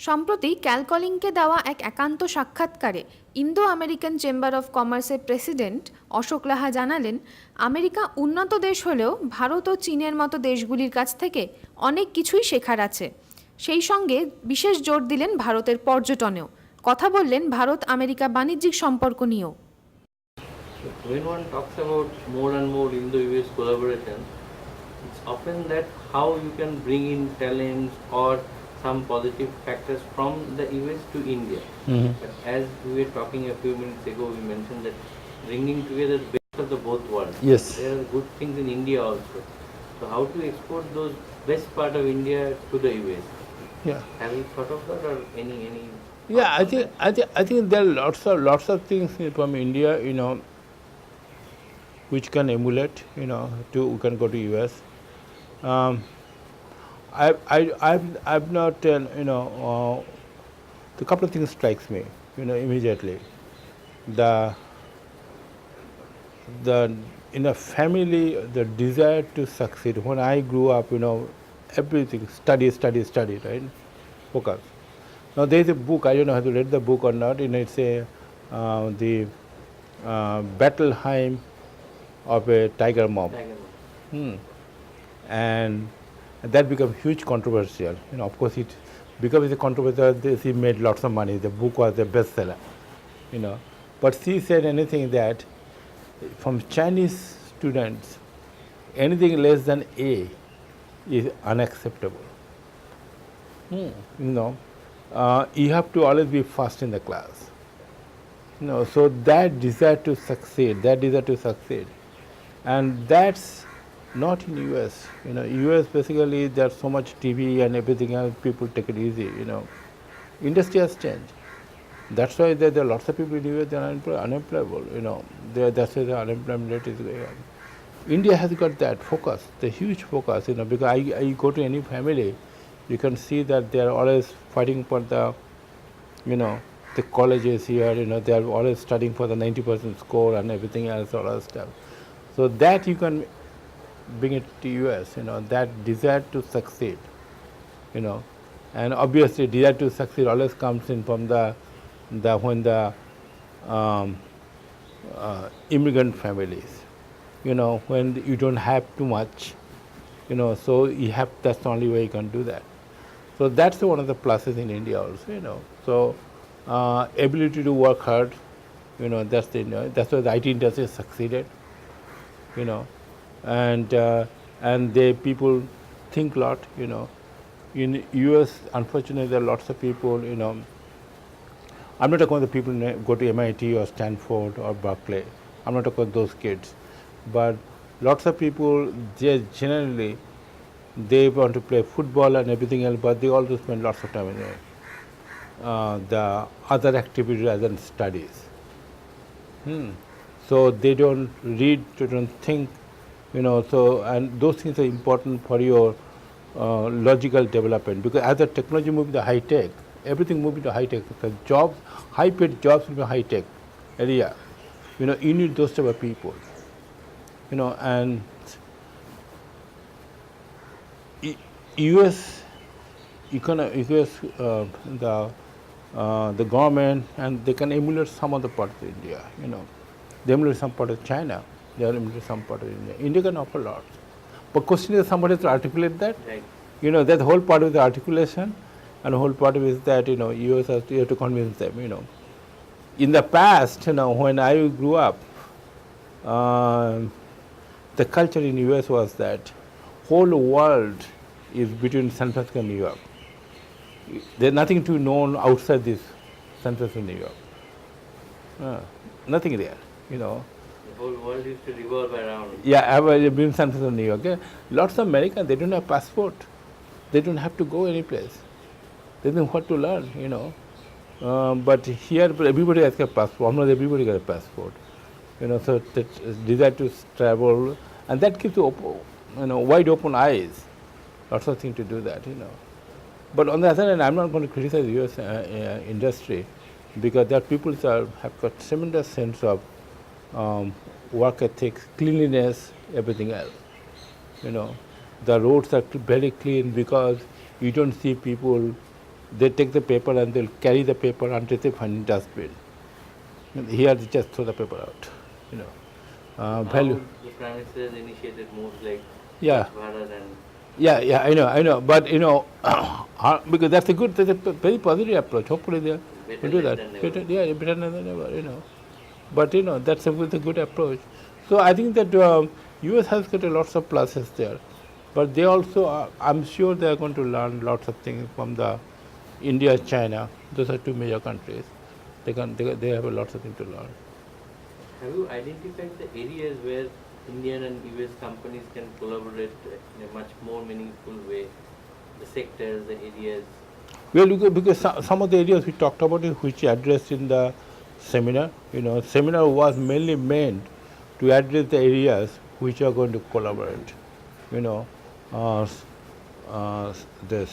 সম্প্রতি ক্যালকলিংকে দেওয়া এক একান্ত সাক্ষাৎকারে ইন্দো আমেরিকান চেম্বার অফ কমার্সের প্রেসিডেন্ট অশোক লাহা জানালেন, আমেরিকা উন্নত দেশ হলেও ভারত ও চীনের মতো দেশগুলির কাছ থেকে অনেক কিছুই শেখার আছে। সেই সঙ্গে বিশেষ জোর দিলেন ভারতের পর্যটনেও। কথা বললেন ভারত আমেরিকা বাণিজ্যিক সম্পর্ক নিয়েও। When one talks about more and more Indo-US collaboration, it's often that how you can bring in talents or some positive factors from the US to India. But as we were talking a few minutes ago, we mentioned that bringing together the best of the both worlds. Yes. There are good things in India also. So how to export those best part of India to the US? Yeah. Have you thought of that or any? Yeah, I think there are lots of things from India, which can emulate, we can go to US. I've not, a couple of things strikes me, immediately. The in a family, the desire to succeed. When I grew up, everything study, right? Focus. Now there is a book. I don't know how to read the book or not. It's the battle hymn of a tiger mob. And that became huge controversial. Of course, it because it's a controversial. She made lots of money. The book was a bestseller. But she said anything that from Chinese students, anything less than A is unacceptable. You have to always be first in the class. So that desire to succeed, and that's not in US. US basically there's so much TV and everything else. People take it easy. Industry has changed. That's why there are lots of people in US that are unemployable. That's why the unemployment rate is going on. India has got that focus, the huge focus. Because I go to any family, you can see that they are always fighting for the colleges here. They are always studying for the 90% score and everything else, all that stuff. So that you can bring it to US. That desire to succeed. And obviously desire to succeed always comes in from when the immigrant families. When you don't have too much. So that's the only way you can do that. So that's one of the pluses in India also, So ability to work hard, that's why the IT industry has succeeded, and the people think a lot, In US, unfortunately, there are lots of people, I'm not talking about the people who go to MIT or Stanford or Berkeley. I'm not talking about those kids. But lots of people, generally, they want to play football and everything else, but they also spend lots of time in the other activities rather than studies. So they don't read, they don't think, and those things are important for your logical development, because as the technology moves to high tech, everything moves to high tech. The jobs, high paid jobs will be high tech area. You need those type of people. And US the government, and they can emulate some of the parts of India. They emulate some part of China. They emulate some part of India. India can offer lots. But question is, somebody has to articulate that. Right. That whole part of the articulation, and the whole part of it is that US has to, you have to convince them. In the past, when I grew up, the culture in US was that whole world is between San Francisco and New York. There's nothing to be known outside this San Francisco and New York. Nothing there. The whole world used to revolve around. Yeah, I've been San Francisco, New York. Lots of Americans, they don't have passport. They don't have to go any place. They don't know what to learn, But here, everybody has a passport. Almost everybody has a passport. So that desire to travel, and that gives you wide open eyes. Lots of things to do that, But on the other hand, I'm not going to criticize the US industry, because there are people who have got tremendous sense of work ethics, cleanliness, everything else. The roads are very clean because you don't see people They take the paper and they'll carry the paper until they find dustbin. And here they just throw the paper out. You know, Now value. the Prime Minister has initiated moves like Yeah. Swachh Bharat and Yeah, I know. But you know, because that's a very positive approach. Hopefully they better will do late that. than never. Better than ever. You know, but you know that's a good approach. So I think that U.S. has got lots of pluses there, but they also I'm sure they are going to learn lots of things from the India, China. Those are two major countries. They have a lots of things to learn. Have you identified the areas where Indian and US companies can collaborate in a much more meaningful way? The sectors, the areas. Well, because some of the areas we talked about it, which addressed in the seminar, you know, seminar was mainly meant to address the areas which are going to collaborate. You know, the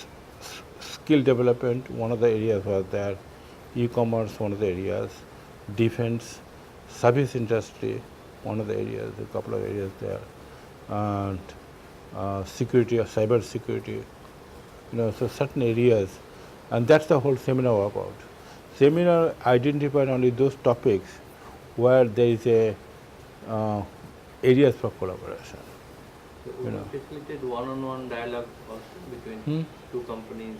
skill development, one of the areas was there, e-commerce, one of the areas, defense, service industry, one of the areas, a couple of areas there, and security, cyber security, you know, so certain areas, and that's the whole seminar about. Seminar identified only those topics where there is a areas for collaboration. So You would know. you facilitate one-on-one dialogue also between two companies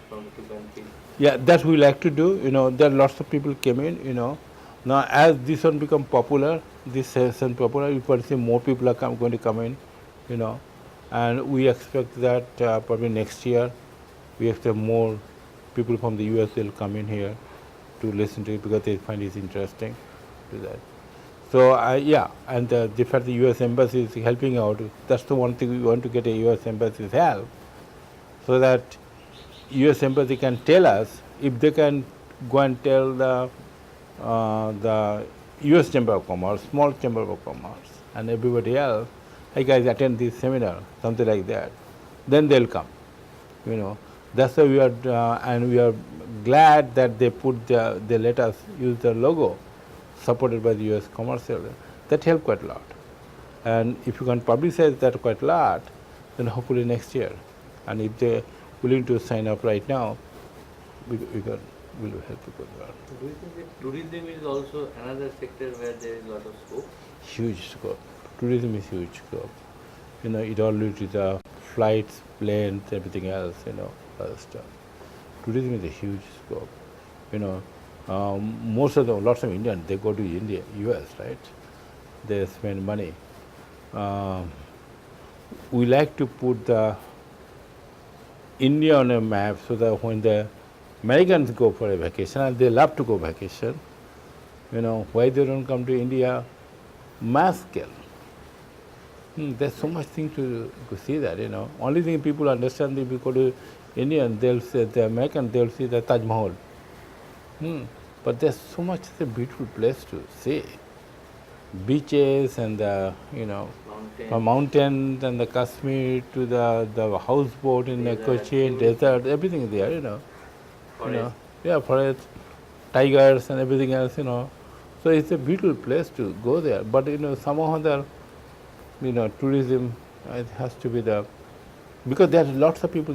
from two countries? Yeah, that we like to do. You know, there are lots of people came in. You know, now as this one become popular, this session popular, you can see more people are going to come in. You know, and we expect that probably next year, we expect more people from the US will come in here to listen to it because they find it interesting. Do that. So and the fact the US Embassy is helping out. That's the one thing we want to get a US Embassy's help, so that US Embassy can tell us if they can go and tell the US Chamber of Commerce, small Chamber of Commerce, and everybody else, hey guys, attend this seminar, something like that. Then they'll come. You know, that's why we are, and we are glad that they let us use the logo, supported by the US commercial. That helped quite a lot. And if you can publicize that quite a lot, then hopefully next year. And if they're willing to sign up right now, we'll help you with that. Do you think that tourism is also another sector where there is a lot of scope? Huge scope. Tourism is huge scope. You know, it all leads to the flights, planes, everything else, you know, other stuff. Tourism is a huge scope. You know, lots of Indians, they go to India, US, right? They spend money. We like to put the India on a map so that when the Americans go for a vacation, and they love to go vacation, you know, why they don't come to India? Mass scale. There's so much thing to see that, you know. Only thing people understand, if you go to India, they'll say, the American, they'll see the Taj Mahal. But there's so much, it's a beautiful place to see. Beaches and the, you know, mountains and the Kashmir to the houseboat in the Cochin, desert, everything is there, you know. Forest. You know, yeah, forest, tigers and everything else, you know. So it's a beautiful place to go there. But, you know, somehow the, you know, tourism, it has to be because there are lots of people,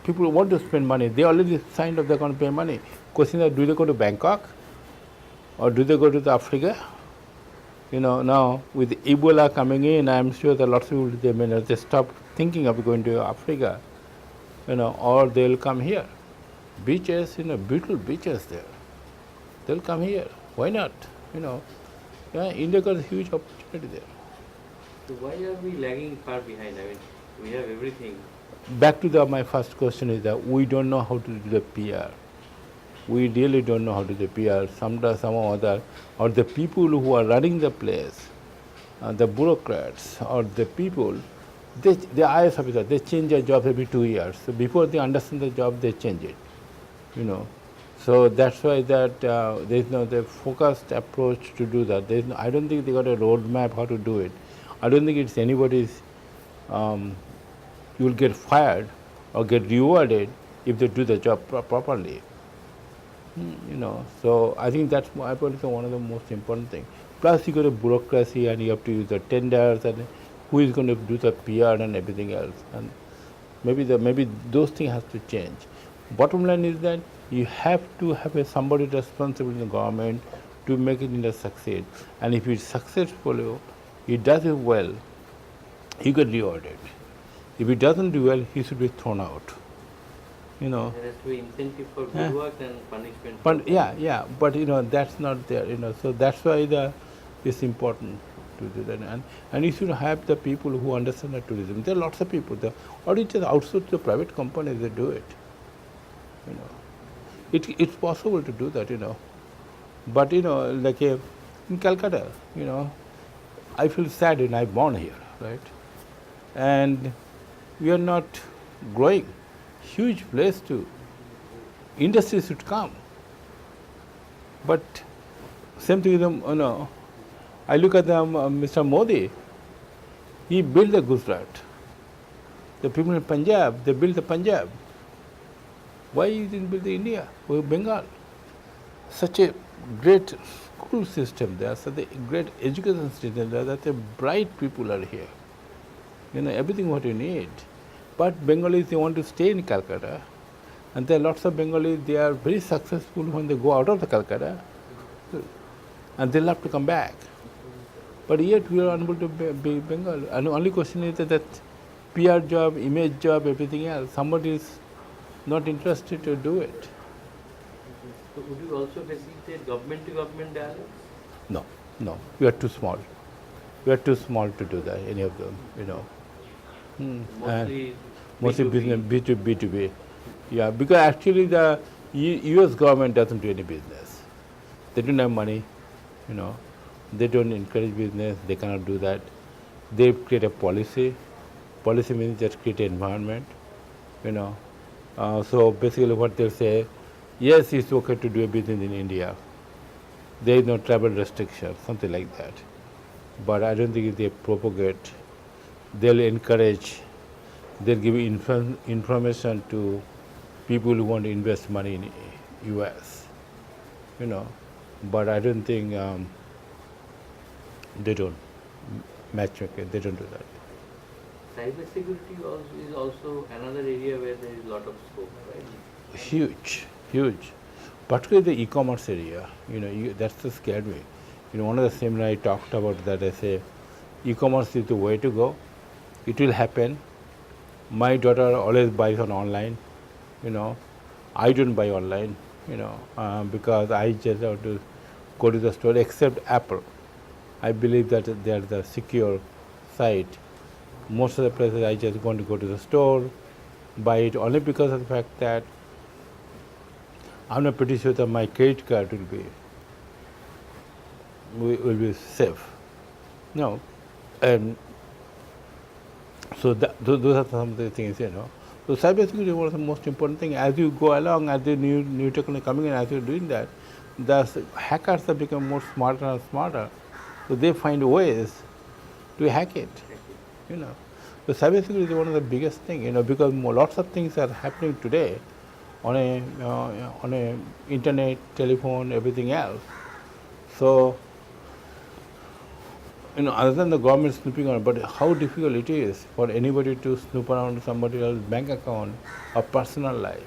people want to spend money. They already signed up, they're going to pay money. Question is, do they go to Bangkok? Or do they go to Africa? You know, now with Ebola coming in, I'm sure that lots of people, they stop thinking of going to Africa, you know, or they'll come here. Beaches, you know, beautiful beaches there. They'll come here. Why not? You know, yeah, India got a huge opportunity there. So why are we lagging far behind? I mean, we have everything. Back to my first question is that we don't know how to do the PR. We really don't know how to do the PR. Sometimes, some or other, or the people who are running the place, the bureaucrats or the people, the IS officers, they change their job every 2 years. So before they understand the job, they change it. You know, so that's why that there is no the focused approach to do that. I don't think they got a roadmap how to do it. I don't think it's anybody's. You will get fired or get rewarded if they do the job properly. You know, so I think that's one of the most important things. Plus, you got a bureaucracy, and you have to use the tenders, and who is going to do the PR and everything else. And maybe those things have to change. Bottom line is that you have to have somebody responsible in the government to make it succeed. And if it's successful, he does it well, he get rewarded. If he doesn't do well, he should be thrown out. You know. There has to be incentive for good work and punishment. But yeah, but that's not there. So that's why it's important to do that, and you should have the people who understand the tourism. There are lots of people. Or you just outsource to private companies, they do it. It's possible to do that. But like in Calcutta, I feel sad, and I'm born here, right? And we are not growing. Huge place to industry should come. But same thing with them, I look at them, Mr. Modi, he built the Gujarat. The people in Punjab, they built the Punjab. Why you didn't build the India or Bengal? Such a great school system there, such a great education system there, that the bright people are here. Everything what you need. But Bengalis, they want to stay in Calcutta. And there are lots of Bengalis, they are very successful when they go out of the Calcutta. And they love to come back. But yet we are unable to be Bengal. And the only question is that PR job, image job, everything else, somebody is not interested to do it. So would you also facilitate government-to-government dialogue? No. We are too small. We are too small to do that, any of them, Mostly business, B2B. Yeah, because actually the US government doesn't do any business. They don't have money, They don't encourage business, they cannot do that. They create a policy. Policy means just create an environment, So basically what they'll say, yes, it's okay to do a business in India. There is no travel restriction, something like that. But I don't think if they propagate, they'll encourage, they'll give information to people who want to invest money in US, But I don't think they don't matchmaking, they don't do that. Cybersecurity is also another area where there is a lot of scope, right? Huge. Particularly the e-commerce area, that's the scared me. One of the seminars I talked about that, I say, e-commerce is the way to go. It will happen. My daughter always buys on online, I don't buy online, because I just have to go to the store, except Apple. I believe that they are the secure site. Most of the places I just want to go to the store, buy it only because of the fact that I'm not pretty sure that my credit card will be safe. And so those are some of the things, So cybersecurity is one of the most important things. As you go along, as the new technology coming in, as you're doing that, the hackers have become more smarter and smarter. So they find ways to hack it, So cybersecurity is one of the biggest things, because lots of things are happening today on a internet, telephone, everything else. So, other than the government snooping around, but how difficult it is for anybody to snoop around somebody else's bank account or personal life.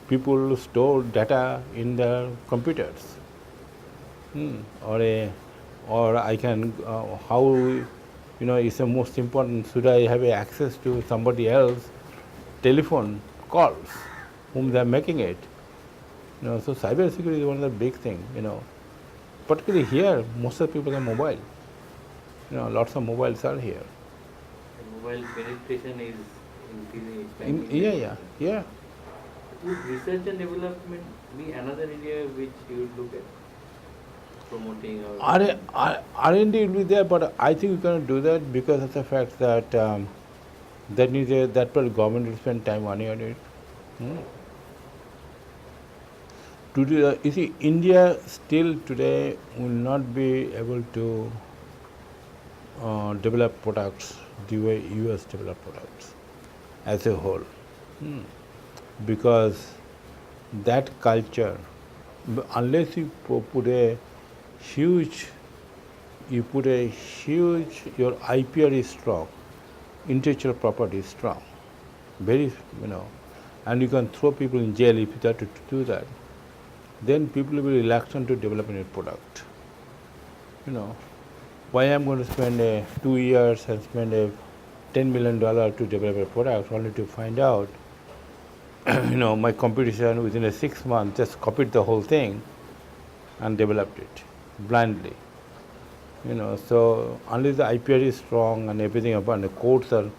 People store data in their computers. Or I can, it's the most important, should I have access to somebody else's telephone calls, whom they are making it. So cybersecurity is one of the big things, Particularly here, most of the people are mobile. Lots of mobiles are here. And mobile penetration is increasing. Yeah. Would research and development be another area which you would look at? Promoting or R&D will be there, but I think we cannot do that because of the fact that that government will spend time money on it. You see, India still today will not be able to develop products the way US develop products as a whole, because that culture, unless you put a huge, your IPR is strong, intellectual property is strong, very, you know, and you can throw people in jail if you have to do that, then people will be reluctant to develop a new product. You know, why I'm going to spend 2 years and spend $10 million to develop a product only to find out, you know, my competition within 6 months just copied the whole thing and developed it blindly. You know, so unless the IPR is strong and everything, and the codes are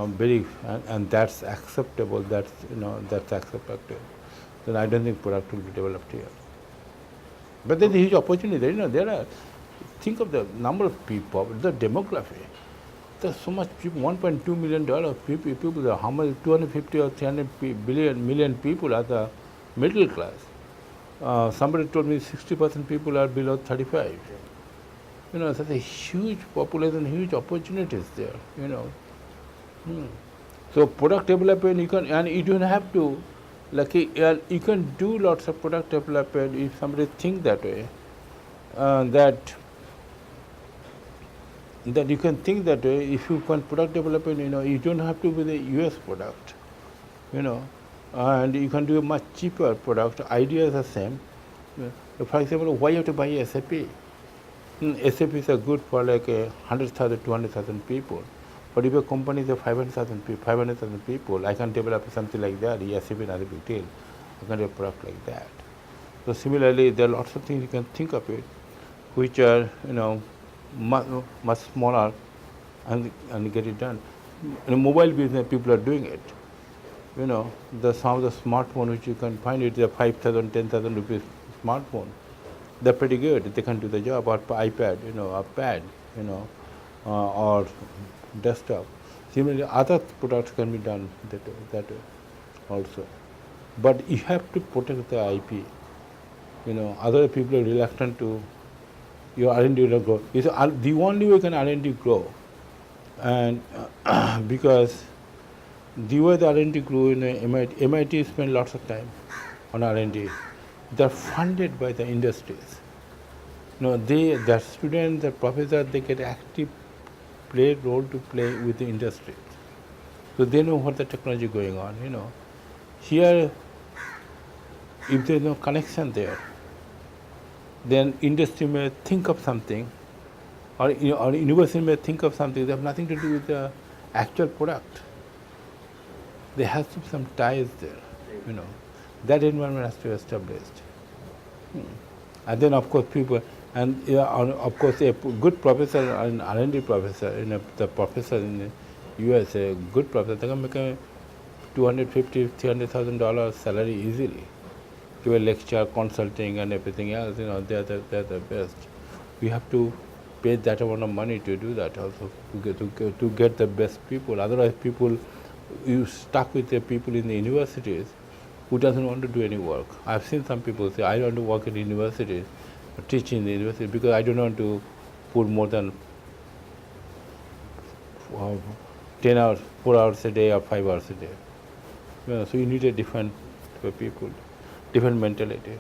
very, and that's acceptable, that's, you know, that's acceptable, then I don't think product will be developed here. But there's a huge opportunity. You know, there are, think of the number of people, the demography. There's so much people, $1.2 million people, how much, 250 or 300 million people are the middle class. Somebody told me 60% people are below 35. You know, such a huge population, huge opportunities there, you know. So product development, you can, and you don't have to, like, you can do lots of product development if somebody think that way, that you can think that way. If you can product development, you know, you don't have to be the US product, you know, and you can do a much cheaper product. Ideas are same. For example, why you have to buy SAP? SAP is good for like 100,000, 200,000 people. But if a company is 500,000 people, I can develop something like that. SAP is not a big deal. I can do a product like that. So similarly, there are lots of things you can think of it, which are, you know, much smaller, and get it done. In the mobile business, people are doing it. You know, some of the smartphone which you can find, it is a 5,000, 10,000 rupees smartphone. They're pretty good. They can do the job. Or iPad, you know, or pad, you know, or desktop. Similarly, other products can be done that way also. But you have to protect the IP. You know, other people are reluctant to, your R&D will grow. It's the only way can R&D grow. And because the way the R&D grew in MIT spent lots of time on R&D. They're funded by the industries. You know, the students, the professors, they get active role to play with the industry. So they know what the technology going on, you know. Here, if there's no connection there, then industry may think of something, or, you know, or university may think of something that have nothing to do with the actual product. There has to be some ties there, you know. That environment has to be established. And then, of course, people, and of course, a good professor, an R&D professor, you know, the professor in the US, a good professor, they can make a $250,000, $300,000 salary easily. Give a lecture, consulting, and everything else. You know, they're the best. We have to pay that amount of money to do that also, to get the best people. Otherwise, you stuck with the people in the universities who doesn't want to do any work. I've seen some people say, I want to work in universities, teach in the university, because I don't want to put more than 10 hours, 4 hours a day or 5 hours a day. You know, so you need a different people, different mentality.